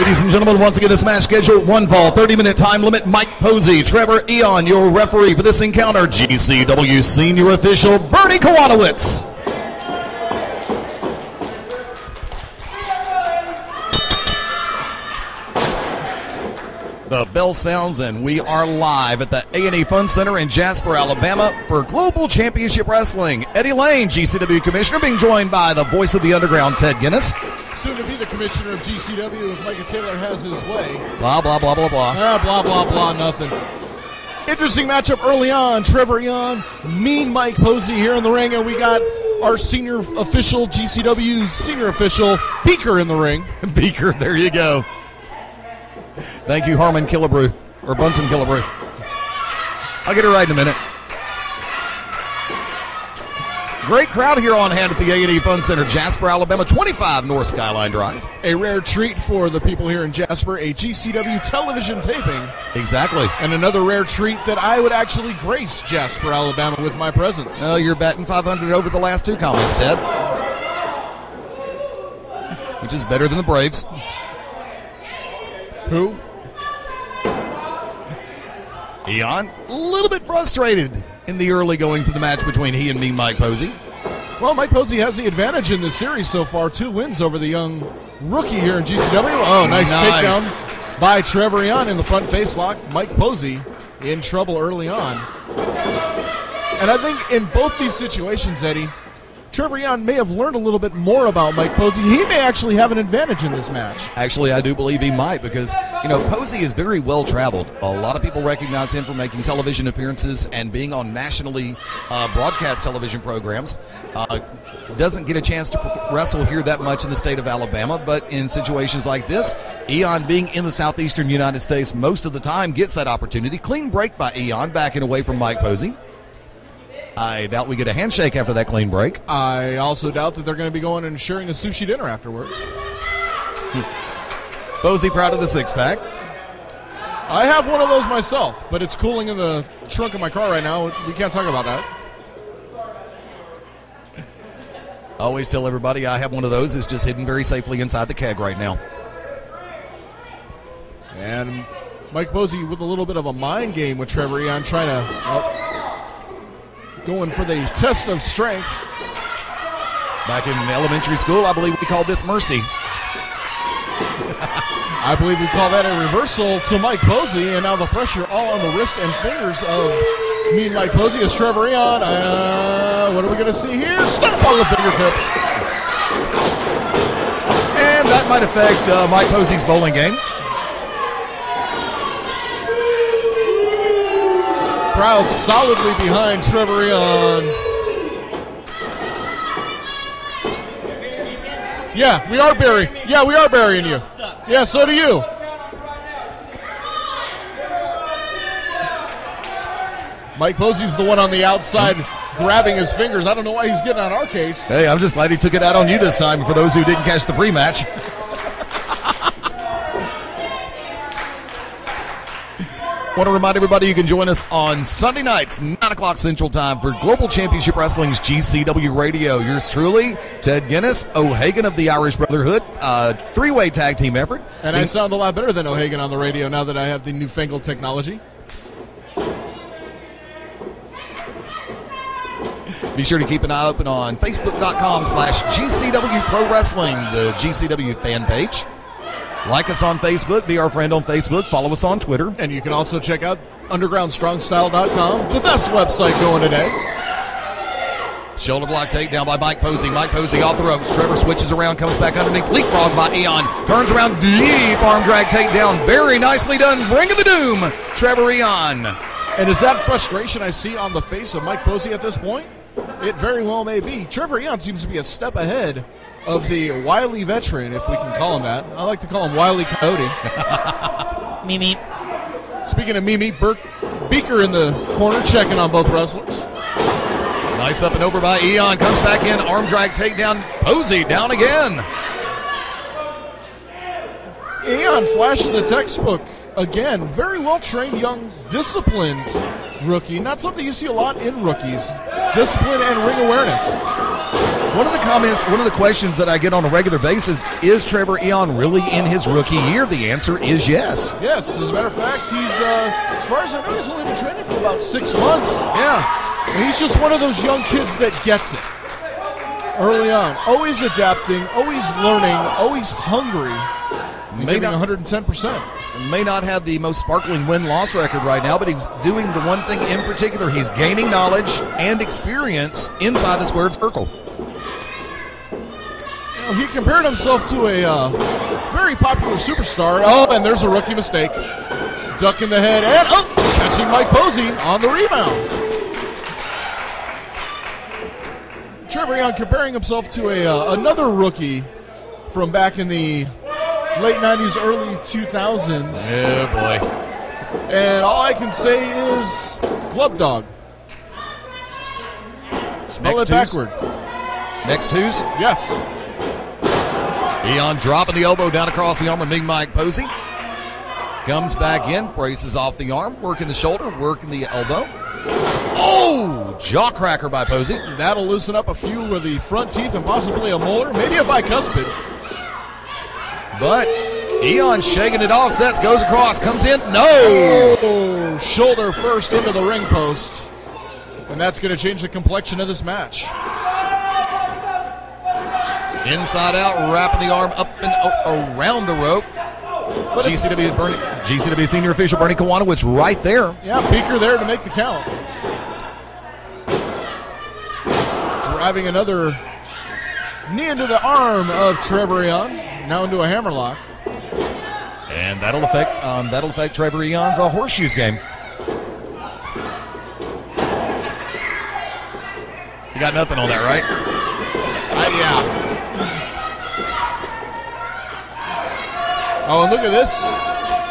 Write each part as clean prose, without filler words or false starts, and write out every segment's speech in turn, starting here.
Ladies and gentlemen, once again, this match scheduled one fall, 30-minute time limit. Mike Posey, Trever Aeon, your referee for this encounter. GCW senior official Bernie Kowanowitz. The bell sounds and we are live at the A&E Fun Center in Jasper, Alabama for Global Championship Wrestling. Eddie Lane, GCW Commissioner, being joined by the voice of the underground, Ted Guinness. Soon to be the Commissioner of GCW if Micah Taylor has his way. Blah, blah, blah, blah, blah. Blah, blah, blah, nothing. Interesting matchup early on. Trever Aeon, Mean Mike Posey here in the ring, and we got our senior official, GCW's senior official, Beaker in the ring. Beaker, there you go. Thank you, Harmon Killebrew, or Bunsen Killebrew. I'll get it right in a minute. Great crowd here on hand at the A&E Fun Center, Jasper, Alabama, 25 North Skyline Drive. A rare treat for the people here in Jasper, a GCW television taping. Exactly. And another rare treat that I would actually grace Jasper, Alabama with my presence. Oh, you're batting 500 over the last two comments, Ted. Which is better than the Braves. Who? Aeon, a little bit frustrated in the early goings of the match between he and Mean Mike Posey. Well, Mike Posey has the advantage in this series so far. 2 wins over the young rookie here in GCW. Oh, nice. Takedown by Trever Aeon in the front face lock. Mike Posey in trouble early on. And I think in both these situations, Eddie, Trever Aeon may have learned a little bit more about Mike Posey. He may actually have an advantage in this match. Actually, I do believe he might because, you know, Posey is very well traveled. A lot of people recognize him for making television appearances and being on nationally broadcast television programs. Doesn't get a chance to wrestle here that much in the state of Alabama, but in situations like this, Aeon being in the southeastern United States most of the time gets that opportunity. Clean break by Aeon, backing away from Mike Posey. I doubt we get a handshake after that clean break. I also doubt that they're going to be going and sharing a sushi dinner afterwards. Posey proud of the six-pack. I have one of those myself, but it's cooling in the trunk of my car right now. We can't talk about that. I always tell everybody I have one of those. It's just hidden very safely inside the keg right now. And Mike Posey with a little bit of a mind game with Trever Aeon, trying to... going for the test of strength. Back in elementary school, I believe we called this mercy. I believe we call that a reversal to Mike Posey, and now the pressure all on the wrist and fingers of Mean Mike Posey as Trever Aeon. What are we going to see here? Stop on the fingertips. And that might affect Mike Posey's bowling game. Crowd solidly behind Trever Aeon. Yeah, we are burying. Yeah, we are burying you. Yeah, so do you. Mike Posey's the one on the outside grabbing his fingers. I don't know why he's getting on our case. Hey, I'm just glad he took it out on you this time for those who didn't catch the pre-match. Want to remind everybody you can join us on Sunday nights, 9 o'clock Central Time for Global Championship Wrestling's GCW Radio. Yours truly, Ted Guinness, O'Hagan of the Irish Brotherhood, three-way tag team effort. And I sound a lot better than O'Hagan on the radio now that I have the newfangled technology. Be sure to keep an eye open on Facebook.com/GCW Pro Wrestling, the GCW fan page. Like us on Facebook, be our friend on Facebook, follow us on Twitter. And you can also check out undergroundstrongstyle.com, the best website going today. Shoulder block takedown by Mike Posey. Mike Posey off the ropes. Trever switches around, comes back underneath. Leapfrog by Aeon. Turns around, deep arm drag takedown. Very nicely done. Ring of the Doom, Trever Aeon. And is that frustration I see on the face of Mike Posey at this point? It very well may be. Trever Aeon seems to be a step ahead of the wily veteran, if we can call him that. I like to call him Wily Coyote. Mimi. Speaking of Mimi, Beaker in the corner checking on both wrestlers. Nice up and over by Aeon. Comes back in, arm drag takedown. Posey down again. Aeon flashing the textbook again. Very well trained, young, disciplined rookie. Not something you see a lot in rookies. Discipline and ring awareness. One of the comments, one of the questions that I get on a regular basis is Trever Aeon really in his rookie year? The answer is yes. Yes, as a matter of fact, he's, as far as I know, he's only been training for about 6 months. Yeah. And he's just one of those young kids that gets it early on. Always adapting, always learning, always hungry. Maybe 110%. May not have the most sparkling win-loss record right now, but he's doing the one thing in particular. He's gaining knowledge and experience inside the squared circle. He compared himself to a very popular superstar. Oh, and there's a rookie mistake. Duck in the head, and catching Mike Posey on the rebound. Trever Aeon comparing himself to another rookie from back in the late 90s, early 2000s. Oh, boy. And all I can say is Glove Dog. Spell it backward. Next twos? Yes. Aeon dropping the elbow down across the arm of Big Mike Posey. Comes back in, braces off the arm, working the shoulder, working the elbow. Oh, jaw cracker by Posey. That'll loosen up a few of the front teeth and possibly a molar, maybe a bicuspid. But Aeon shaking it off, sets, goes across, comes in. No! Oh, shoulder first into the ring post. And that's going to change the complexion of this match. Inside out, wrapping the arm up and around the rope. GCW senior official Bernie Kiwanowitz right there. Yeah, Beaker there to make the count. Driving another knee into the arm of Trever Aeon. Now into a hammerlock. And that'll affect Trever Aeon's horseshoes game. You got nothing on that, right? Yeah. Oh, and look at this.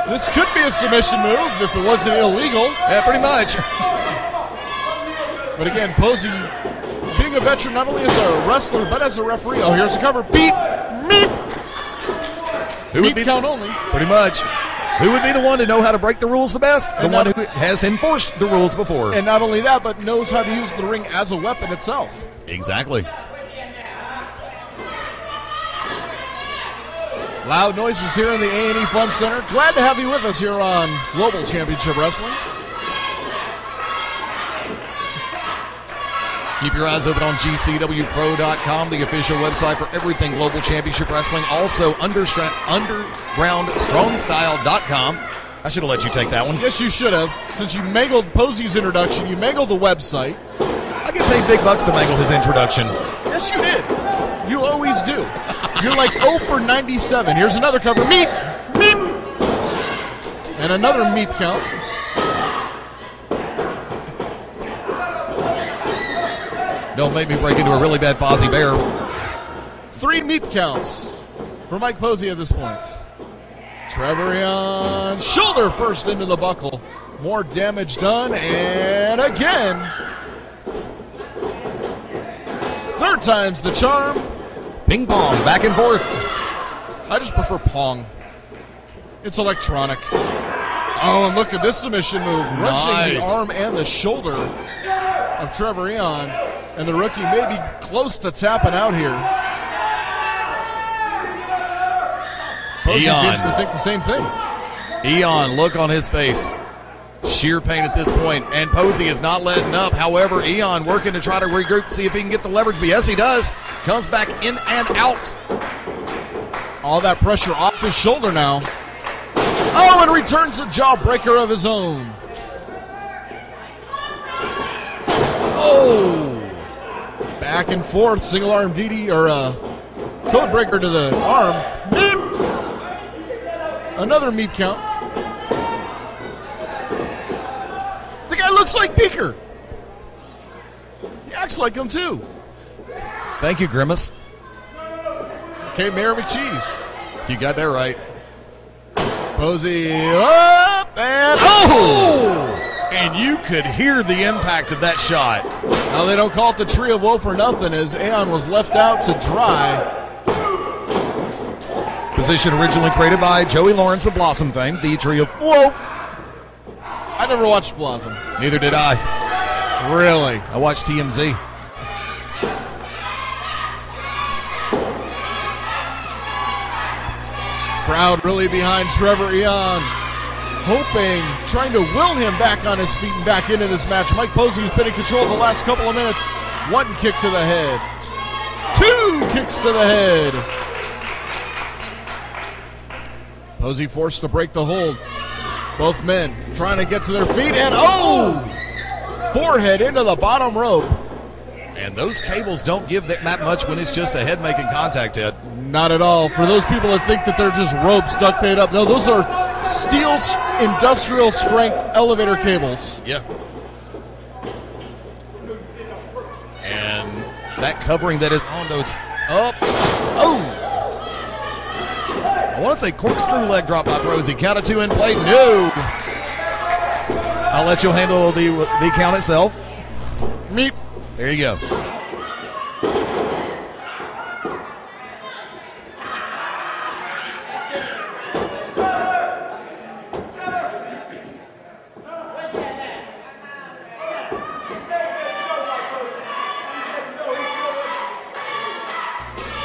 This could be a submission move if it wasn't illegal. Yeah, pretty much. But again, Posey, being a veteran not only as a wrestler, but as a referee. Oh, here's the cover. Beep, meep. Meep count only. Pretty much. Who would be the one to know how to break the rules the best? The one who has enforced the rules before. And not only that, but knows how to use the ring as a weapon itself. Exactly. Loud noises here in the A&E Fun Center. Glad to have you with us here on Global Championship Wrestling. Keep your eyes open on GCWPro.com, the official website for everything Global Championship Wrestling. Also, undergroundstrongstyle.com. I should have let you take that one. Yes, you should have. Since you mangled Posey's introduction, you mangled the website. I get paid big bucks to mangle his introduction. Yes, you did. You always do. You're like 0 for 97. Here's another cover. Meep! Meep! And another meep count. Don't make me break into a really bad Fozzie Bear. 3 meep counts for Mike Posey at this point. Trever Aeon, shoulder first into the buckle. More damage done, and again. Third time's the charm. Ping pong, back and forth. I just prefer pong. It's electronic. Oh, and look at this submission move. Wrenching the arm and the shoulder of Trever Aeon. And the rookie may be close to tapping out here. Posey seems to think the same thing. Aeon, look on his face. Sheer pain at this point, and Posey is not letting up. However, Aeon working to try to regroup, see if he can get the leverage. But yes, he does. Comes back in and out. All that pressure off his shoulder now. Oh, and returns a jawbreaker of his own. Oh. Back and forth, single arm DD, or code breaker to the arm. Meep. Another meep count. The guy looks like Beaker. He acts like him too. Thank you, Grimace. Okay, Mayor McCheese. You got that right. Posey up and oh! And you could hear the impact of that shot. Now they don't call it the Tree of Woe for nothing, as Aeon was left out to dry. Position originally created by Joey Lawrence of Blossom fame, the Tree of Woe. I never watched Blossom. Neither did I. Really? I watched TMZ. Crowd really behind Trever Aeon, hoping, trying to will him back on his feet and back into this match. Mike Posey has been in control the last couple of minutes. 1 kick to the head. 2 kicks to the head. Posey forced to break the hold. Both men trying to get to their feet, and forehead into the bottom rope. And those cables don't give that much when it's just a head making contact, Ted. Not at all. For those people that think that they're just ropes ducted up, no, those are steel industrial strength elevator cables. Yeah. And that covering that is on those up. I want to say corkscrew leg drop by Posey. Count of 2 in play. No. I'll let you handle the count itself. Meep. There you go.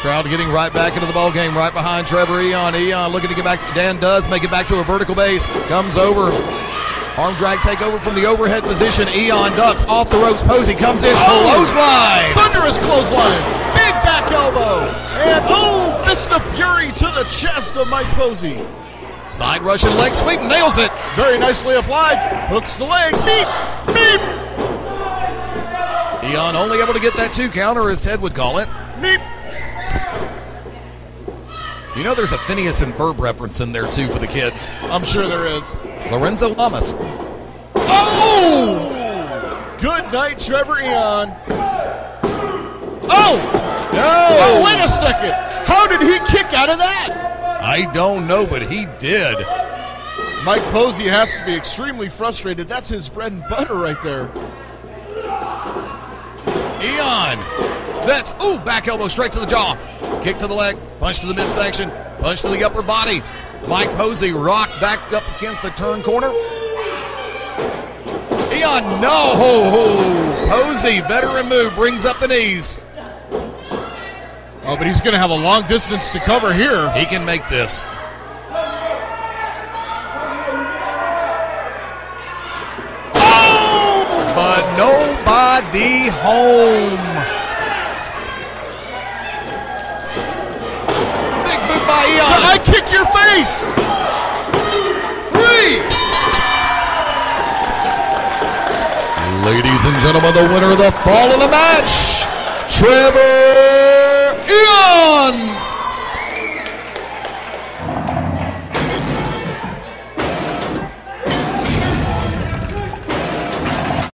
Crowd getting right back into the ball game, right behind Trever Aeon. Aeon looking to get back. Dan does make it back to a vertical base. Comes over. Arm drag take over from the overhead position. Aeon ducks off the ropes. Posey comes in. Clothesline. Thunderous clothesline. Big back elbow. And fist of fury to the chest of Mike Posey. Side Russian leg sweep. Nails it. Very nicely applied. Hooks the leg. Beep. Beep. Aeon only able to get that 2 counter, as Ted would call it. Beep. You know there's a Phineas and Ferb reference in there, too, for the kids. I'm sure there is. Lorenzo Lamas. Good night, Trever Aeon. No! Wait a second. How did he kick out of that? I don't know, but he did. Mike Posey has to be extremely frustrated. That's his bread and butter right there. Aeon sets. Back elbow straight to the jaw. Kick to the leg. Punch to the midsection. Punch to the upper body. Mike Posey rocked back up against the turn corner. Aeon, no! Posey, veteran move, brings up the knees. But he's going to have a long distance to cover here. He can make this. But nobody home. Big move by Aeon. I kick your face. 3. Ladies and gentlemen, the winner of the fall of the match, Trever Aeon.